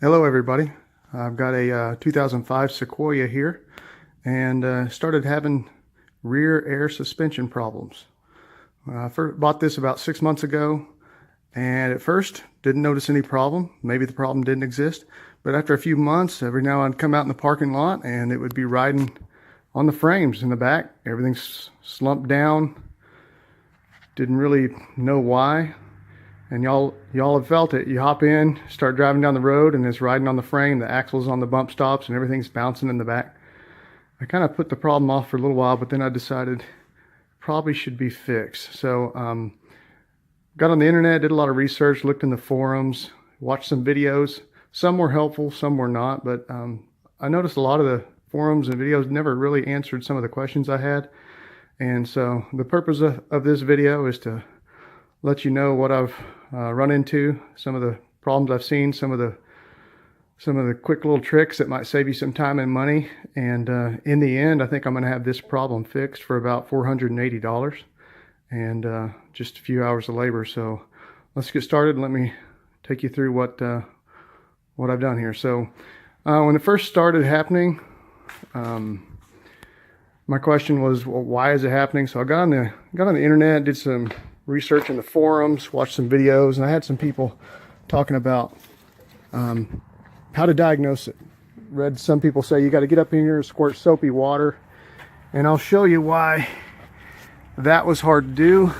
Hello everybody. I've got a 2005 Sequoia here and started having rear air suspension problems. I first bought this about 6 months ago and at first didn't notice any problem. Maybe the problem didn't exist, but after a few months, every now I'd come out in the parking lot and it would be riding on the frames in the back. Everything's slumped down. Didn't really know why. And y'all have felt it. You hop in, start driving down the road, and it's riding on the frame. The axle's on the bump stops, and everything's bouncing in the back. I kind of put the problem off for a little while, but then I decided probably should be fixed. So got on the internet, did a lot of research, looked in the forums, watched some videos. Some were helpful, some were not, but I noticed a lot of the forums and videos never really answered some of the questions I had. And so the purpose of this video is to let you know what I've run into, some of the problems I've seen, some of the quick little tricks that might save you some time and money. And in the end, I think I'm going to have this problem fixed for about $480 and just a few hours of labor. So let's get started. Let me take you through what I've done here. So when it first started happening, my question was, well, why is it happening? So I got on the internet, did some research in the forums, watched some videos, and I had some people talking about how to diagnose it. Read some people say you got to get up in here and squirt soapy water, and I'll show you why that was hard to do.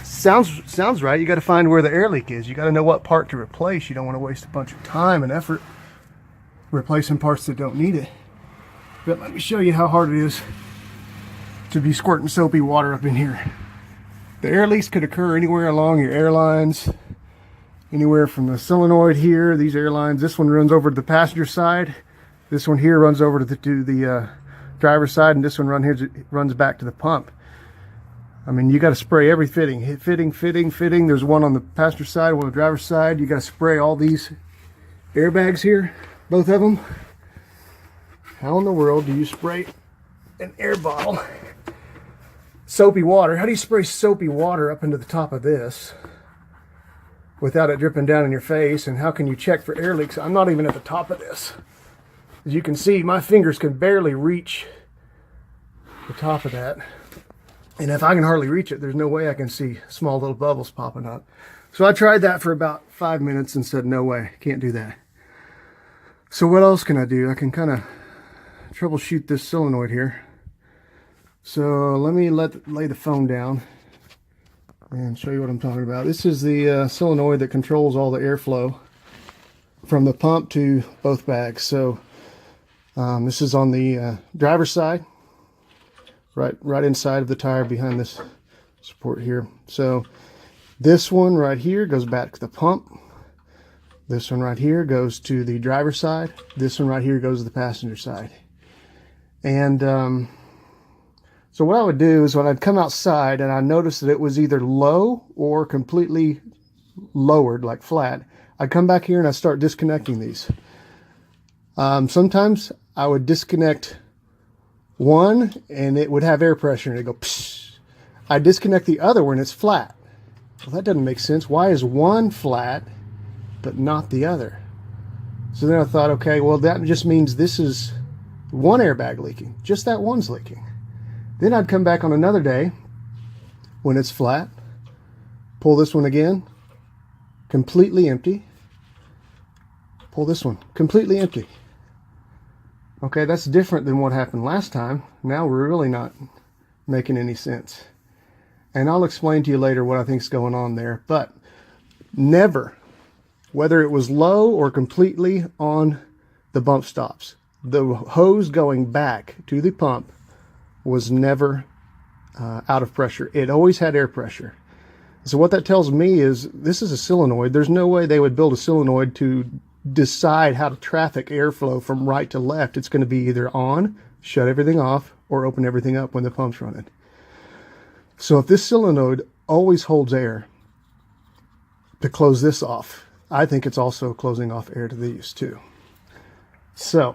Sounds right. You got to find where the air leak is. You got to know what part to replace. You don't want to waste a bunch of time and effort replacing parts that don't need it. But let me show you how hard it is to be squirting soapy water up in here. The air leaks could occur anywhere along your air lines, anywhere from the solenoid here, these air lines. This one runs over to the passenger side. This one here runs over to the driver's side, and this one runs back to the pump. I mean, you got to spray every fitting. Fitting. There's one on the passenger side, one on the driver's side. You got to spray all these airbags here, both of them. How in the world do you spray an air bottle? Soapy water. How do you spray soapy water up into the top of this without it dripping down in your face? And how can you check for air leaks? I'm not even at the top of this. As you can see, my fingers can barely reach the top of that. And if I can hardly reach it, there's no way I can see small little bubbles popping up. So I tried that for about 5 minutes and said, no way, can't do that. So what else can I do? I can kind of troubleshoot this solenoid here. So let me lay the phone down and show you what I'm talking about. This is the solenoid that controls all the airflow from the pump to both bags. So this is on the driver's side, right inside of the tire behind this support here. So this one right here goes back to the pump. This one right here goes to the driver's side. This one right here goes to the passenger side. And so what I would do is when I'd come outside and I noticed that it was either low or completely lowered, like flat, I'd come back here and I'd start disconnecting these. Sometimes I would disconnect one and it would have air pressure and it'd go psh. I'd disconnect the other one and it's flat. Well, that doesn't make sense. Why is one flat but not the other? So then I thought, okay, well, that just means this is one airbag leaking. Just that one's leaking. Then I'd come back on another day when it's flat, pull this one again, completely empty. Pull this one, completely empty. Okay, that's different than what happened last time. Now we're really not making any sense. And I'll explain to you later what I think is going on there. But never, whether it was low or completely on the bump stops, the hose going back to the pump was never out of pressure. It always had air pressure. So what that tells me is this is a solenoid. There's no way they would build a solenoid to decide how to traffic airflow from right to left. It's going to be either on, shut everything off, or open everything up when the pump's running. So if this solenoid always holds air to close this off, I think it's also closing off air to these too. So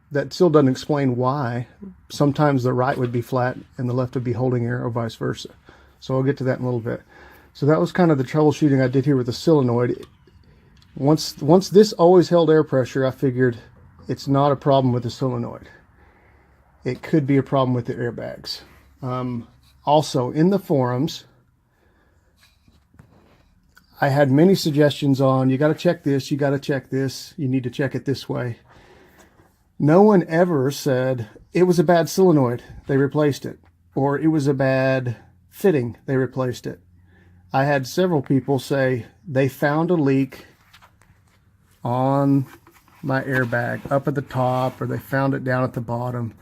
that still doesn't explain why sometimes the right would be flat and the left would be holding air, or vice versa. So I'll get to that in a little bit. So that was kind of the troubleshooting I did here with the solenoid. Once this always held air pressure, I figured it's not a problem with the solenoid. It could be a problem with the airbags. Also, in the forums, I had many suggestions on, you got to check this, you got to check this, you need to check it this way. No one ever said it was a bad solenoid, they replaced it, or it was a bad fitting, they replaced it. I had several people say they found a leak on my airbag up at the top, or they found it down at the bottom,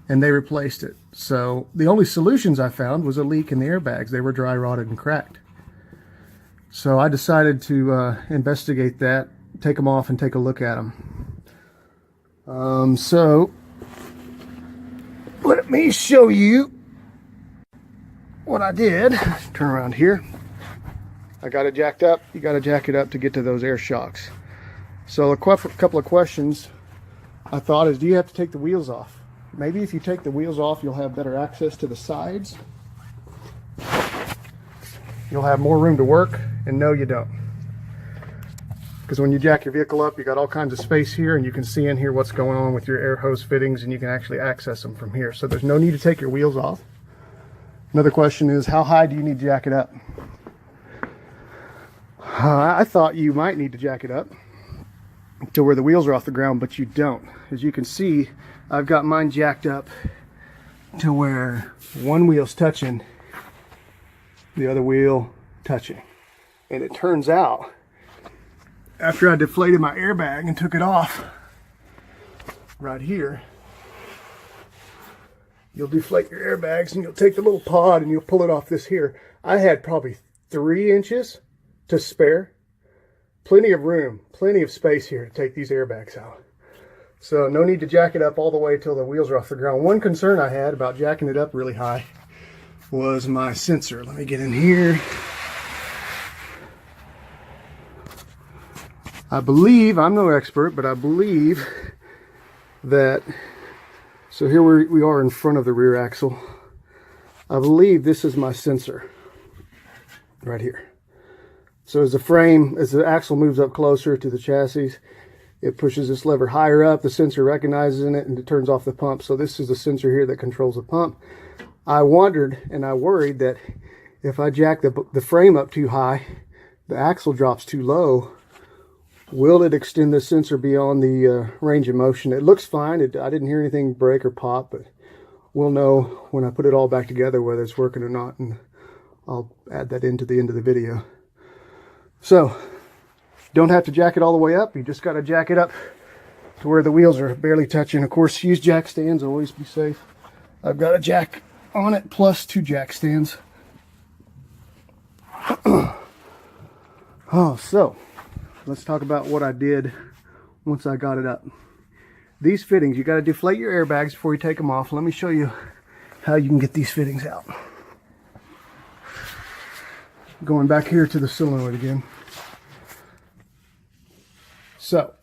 and they replaced it. So the only solutions I found was a leak in the airbags. They were dry rotted and cracked. So I decided to investigate that, take them off and take a look at them. So let me show you what I did. Turn around here. I got it jacked up. You got to jack it up to get to those air shocks. So a couple of questions I thought is, do you have to take the wheels off? Maybe if you take the wheels off, you'll have better access to the sides. You'll have more room to work, and no, you don't. Because when you jack your vehicle up, you got all kinds of space here, and you can see in here what's going on with your air hose fittings, and you can actually access them from here. So there's no need to take your wheels off. Another question is, how high do you need to jack it up? I thought you might need to jack it up to where the wheels are off the ground, but you don't. As you can see, I've got mine jacked up to where one wheel's touching, the other wheel touching. And it turns out, after I deflated my airbag and took it off, right here, you'll deflate your airbags and you'll take the little pod and you'll pull it off this here. I had probably 3 inches to spare. Plenty of room, plenty of space here to take these airbags out. So no need to jack it up all the way till the wheels are off the ground. One concern I had about jacking it up really high was my sensor. Let me get in here. I believe, I'm no expert, but I believe that, so here we are in front of the rear axle. I believe this is my sensor right here. So as the axle moves up closer to the chassis, it pushes this lever higher up, the sensor recognizes it, and it turns off the pump. So this is the sensor here that controls the pump. I wondered and I worried that if I jack the frame up too high, the axle drops too low, will it extend the sensor beyond the range of motion? It looks fine. I didn't hear anything break or pop, but we'll know when I put it all back together whether it's working or not, and I'll add that into the end of the video. So, don't have to jack it all the way up. You just got to jack it up to where the wheels are barely touching. Of course, use jack stands. Always be safe. I've got a jack on it plus 2 jack stands. So let's talk about what I did once I got it up. These fittings, you got to deflate your airbags before you take them off. Let me show you how you can get these fittings out. Going back here to the solenoid again. So,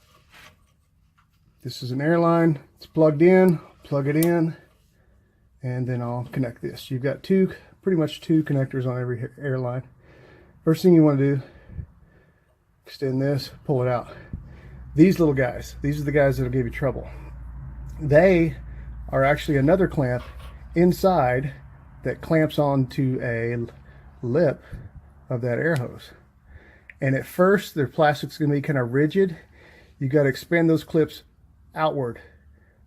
this is an air line. It's plugged in. Plug it in, and then I'll connect this. You've got pretty much two connectors on every air line. First thing you want to do, extend this, pull it out. These little guys, these are the guys that'll give you trouble. They are actually another clamp inside that clamps onto a lip of that air hose. And at first, their plastic's going to be kind of rigid. You got to expand those clips outward,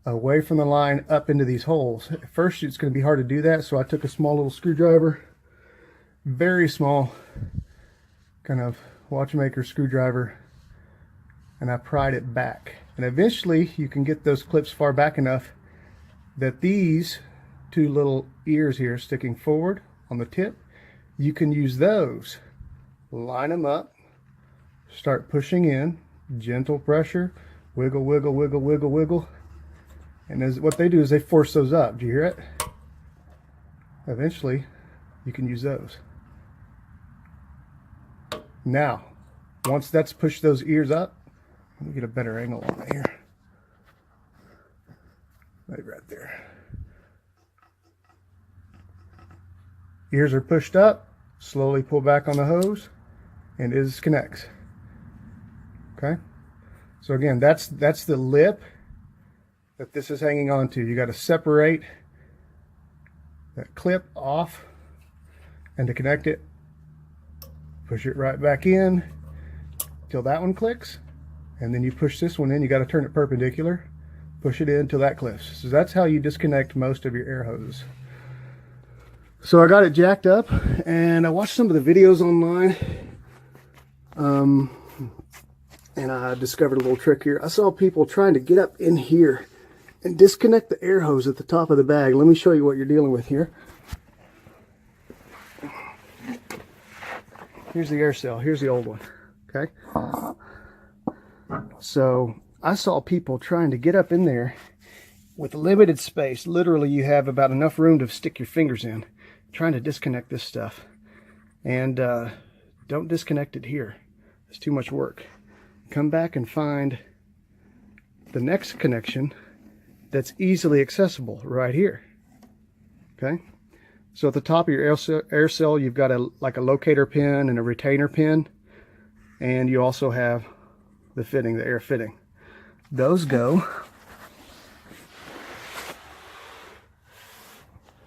away from the line, up into these holes. At first, it's going to be hard to do that, so I took a small little screwdriver, very small, kind of watchmaker screwdriver, and I pried it back. And eventually, you can get those clips far back enough that these two little ears here sticking forward on the tip, you can use those, line them up, start pushing in, gentle pressure, wiggle, wiggle, wiggle, wiggle, wiggle. And what they do is they force those up. Do you hear it? Eventually, you can use those. Now, once that's pushed those ears up, let me get a better angle on it here. Maybe right there. Ears are pushed up, slowly pull back on the hose, and it connects. Okay. So again, that's the lip that this is hanging on to. You got to separate that clip off, and to connect it, push it right back in till that one clicks, and then you push this one in. You got to turn it perpendicular, push it in till that clicks. So that's how you disconnect most of your air hoses. So I got it jacked up, and I watched some of the videos online, and I discovered a little trick here. I saw people trying to get up in here and disconnect the air hose at the top of the bag. Let me show you what you're dealing with here. Here's the air cell. Here's the old one. Okay. So I saw people trying to get up in there with limited space. Literally, you have about enough room to stick your fingers in, trying to disconnect this stuff. And don't disconnect it here. It's too much work. Come back and find the next connection that's easily accessible right here. Okay. So at the top of your air cell, you've got like a locator pin and a retainer pin, and you also have the fitting, the air fitting. Those go,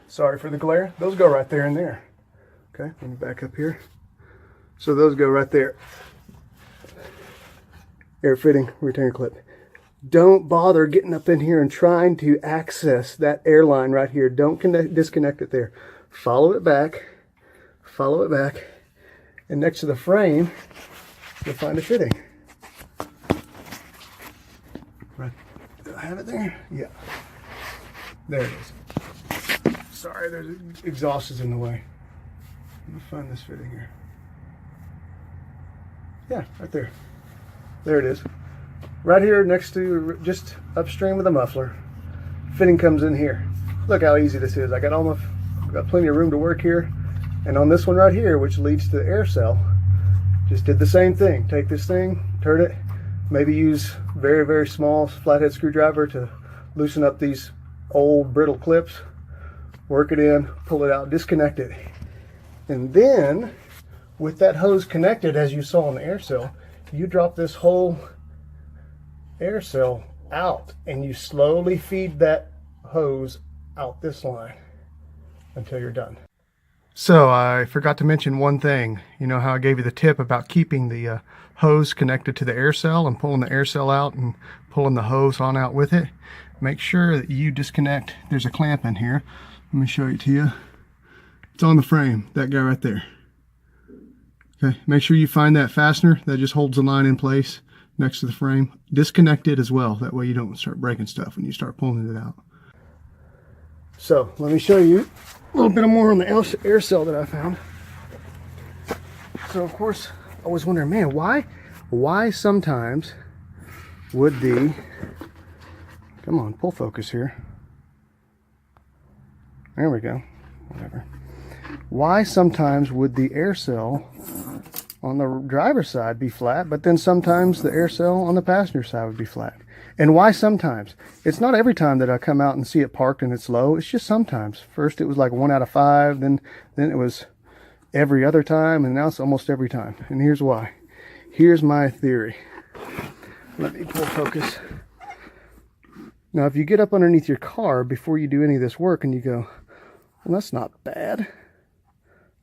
sorry for the glare, those go right there and there. Okay, let me back up here. So those go right there. Air fitting, retainer clip. Don't bother getting up in here and trying to access that air line right here. Don't disconnect it there. Follow it back, and next to the frame, you'll find a fitting. Right. Do I have it there? Yeah. There it is. Sorry, there's exhaust is in the way. Let me find this fitting here. Yeah, right there. There it is. Right here next to, just upstream of the muffler. Fitting comes in here. Look how easy this is. I got plenty of room to work here. And on this one right here, which leads to the air cell, just did the same thing. Take this thing, turn it, maybe use very, very small flathead screwdriver to loosen up these old brittle clips, work it in, pull it out, disconnect it. And then, with that hose connected, as you saw on the air cell, you drop this whole air cell out, and you slowly feed that hose out this line until you're done. So I forgot to mention one thing. You know how I gave you the tip about keeping the hose connected to the air cell and pulling the air cell out and pulling the hose on out with it? Make sure that you disconnect. There's a clamp in here. Let me show it to you. It's on the frame, that guy right there. Okay, make sure you find that fastener that just holds the line in place next to the frame. Disconnect it as well. That way you don't start breaking stuff when you start pulling it out. So let me show you a little bit more on the air cell that I found. So of course I was wondering, man, why sometimes would the, come on, pull focus here. There we go, whatever. Why sometimes would the air cell on the driver's side be flat, but then sometimes the air cell on the passenger side would be flat? And why sometimes? It's not every time that I come out and see it parked and it's low. It's just sometimes. First it was like 1 out of 5, then it was every other time, and now it's almost every time. And here's why. Here's my theory. Let me pull focus. Now if you get up underneath your car before you do any of this work and you go, well, that's not bad.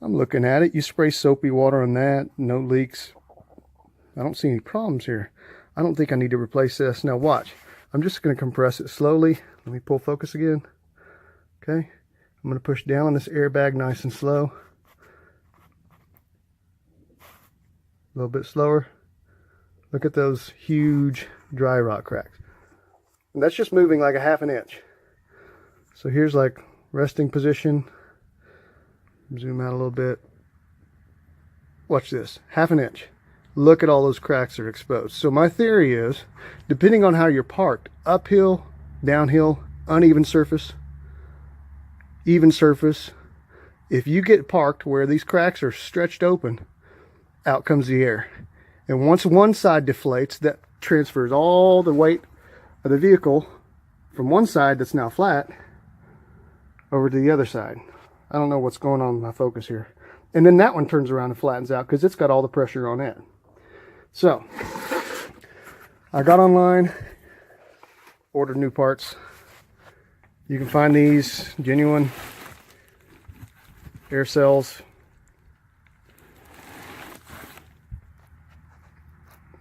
I'm looking at it. You spray soapy water on that, no leaks. I don't see any problems here. I don't think I need to replace this. Now watch. I'm just going to compress it slowly. Let me pull focus again. Okay. I'm going to push down on this airbag nice and slow. A little bit slower. Look at those huge dry rot cracks. And that's just moving like a ½ inch. So here's like resting position. Zoom out a little bit. Watch this. ½ inch. Look at all those cracks that are exposed. So my theory is, depending on how you're parked, uphill, downhill, uneven surface, even surface, if you get parked where these cracks are stretched open, out comes the air. And once one side deflates, that transfers all the weight of the vehicle from one side that's now flat over to the other side. I don't know what's going on with my focus here. And then that one turns around and flattens out because it's got all the pressure on it. So I got online, ordered new parts. You can find these genuine air cells,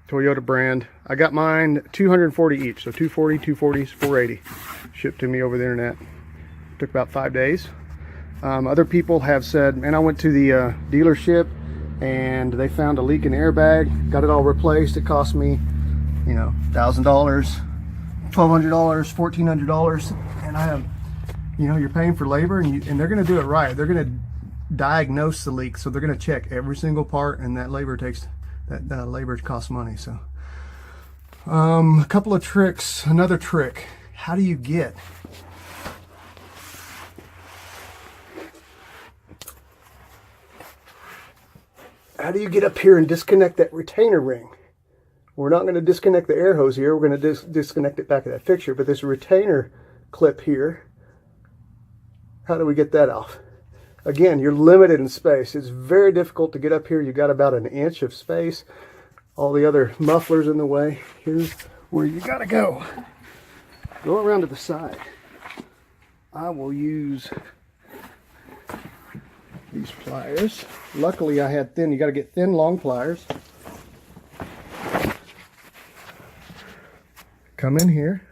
Toyota brand. I got mine 240 each, so 240, 240s, 480. Shipped to me over the internet. Took about 5 days. Other people have said, man, I went to the dealership and they found a leak in the airbag, got it all replaced. It cost me, you know, $1,000, $1,200, $1,400, and I have, you know, you're paying for labor, and they're going to do it right. They're going to diagnose the leak, so they're going to check every single part, and that labor costs money. So a couple of tricks. Another trick, how do you get up here and disconnect that retainer ring? We're not going to disconnect the air hose here. We're going to disconnect it back of that fixture, but this retainer clip here, how do we get that off? Again, you're limited in space. It's very difficult to get up here. You got about an inch of space. All the other mufflers in the way. Here's where you got to go. Go around to the side. I will use these pliers. Luckily I had thin, you got to get thin long pliers. Come in here.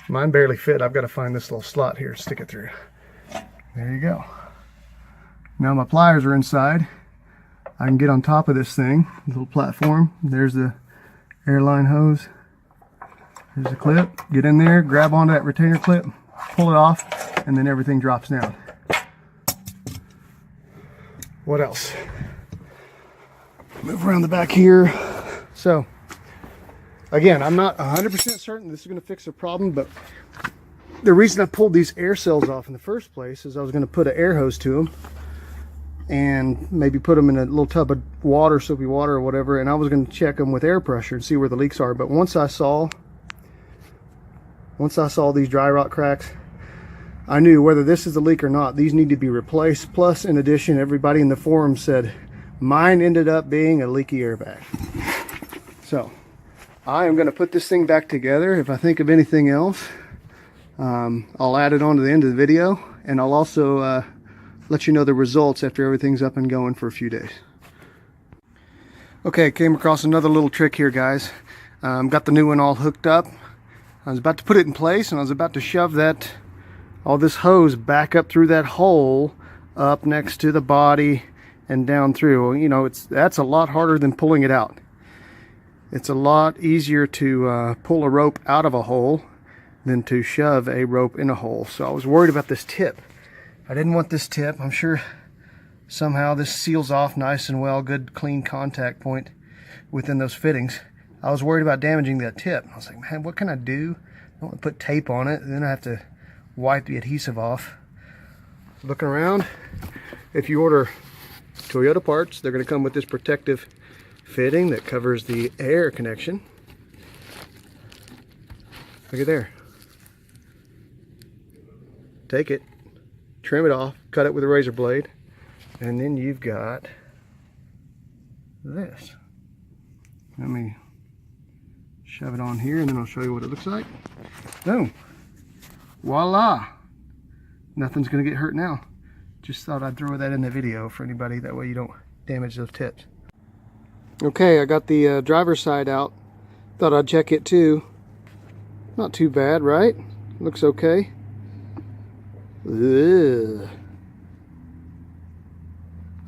Mine barely fit. I've got to find this little slot here, stick it through. There you go. Now my pliers are inside. I can get on top of this thing, little platform. There's the airline hose. There's the clip. Get in there, grab onto that retainer clip, pull it off, and then everything drops down. What else? Move around the back here. So, again, I'm not 100% certain this is going to fix the problem, but the reason I pulled these air cells off in the first place is I was going to put an air hose to them and maybe put them in a little tub of water, soapy water or whatever, and I was going to check them with air pressure and see where the leaks are. But once I saw these dry rot cracks, I knew whether this is a leak or not, these need to be replaced. Plus, in addition, everybody in the forum said mine ended up being a leaky airbag. So I am going to put this thing back together. If I think of anything else, I'll add it on to the end of the video, and I'll also let you know the results after everything's up and going for a few days. Okay, came across another little trick here, guys. Got the new one all hooked up. I was about to put it in place, and I was about to shove all this hose back up through that hole up next to the body and down through. You know, that's a lot harder than pulling it out. It's a lot easier to pull a rope out of a hole than to shove a rope in a hole. So I was worried about this tip. I didn't want this tip. I'm sure somehow this seals off nice and well, good clean contact point within those fittings. I was worried about damaging that tip. I was like, man, what can I do? I don't want to put tape on it, and then I have to wipe the adhesive off. Looking around, if you order Toyota parts, they're going to come with this protective fitting that covers the air connection. Look at there. Take it, trim it off, cut it with a razor blade, and then you've got this. Let me shove it on here and then I'll show you what it looks like. Boom. Voila. Nothing's gonna get hurt now. Just thought I'd throw that in the video for anybody, that way you don't damage those tips. Okay, I got the driver's side out. Thought I'd check it too. Not too bad, right? Looks okay. Ugh.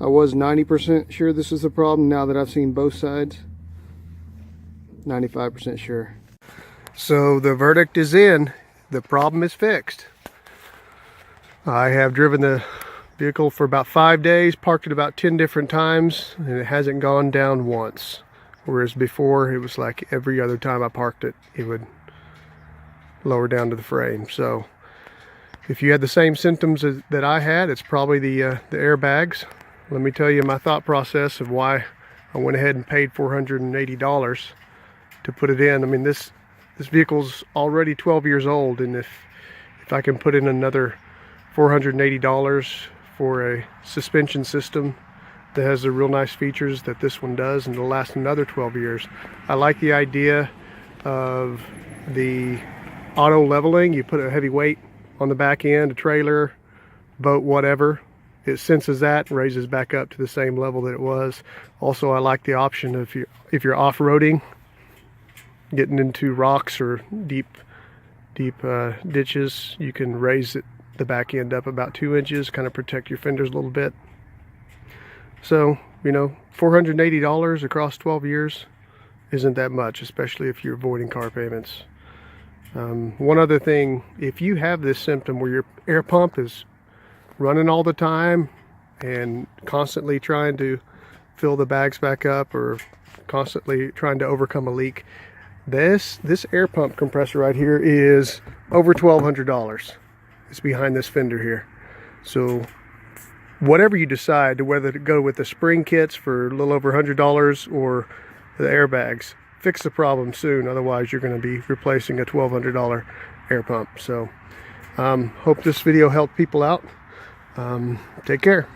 I was 90% sure this is the problem. Now that I've seen both sides, 95% sure. So the verdict is in. The problem is fixed. I have driven the vehicle for about 5 days, parked it about 10 different times, and it hasn't gone down once. Whereas before, it was like every other time I parked it, it would lower down to the frame. So if you had the same symptoms that I had, it's probably the airbags. Let me tell you my thought process of why I went ahead and paid $480 to put it in. I mean, this vehicle's already 12 years old, and if I can put in another $480 for a suspension system that has the real nice features that this one does, and it'll last another 12 years. I like the idea of the auto leveling. You put a heavy weight on the back end, a trailer, boat, whatever, it senses that and raises back up to the same level that it was. Also, I like the option of if you're off-roading, getting into rocks or deep ditches, you can raise the back end up about 2 inches, kind of protect your fenders a little bit. So, you know, $480 across 12 years isn't that much, especially if you're avoiding car payments. One other thing, if you have this symptom where your air pump is running all the time and constantly trying to fill the bags back up or constantly trying to overcome a leak, this air pump compressor right here is over $1,200. It's behind this fender here. So whatever you decide, to whether to go with the spring kits for a little over $100 or the airbags, fix the problem soon. Otherwise, you're going to be replacing a $1,200 air pump. So hope this video helped people out. Take care.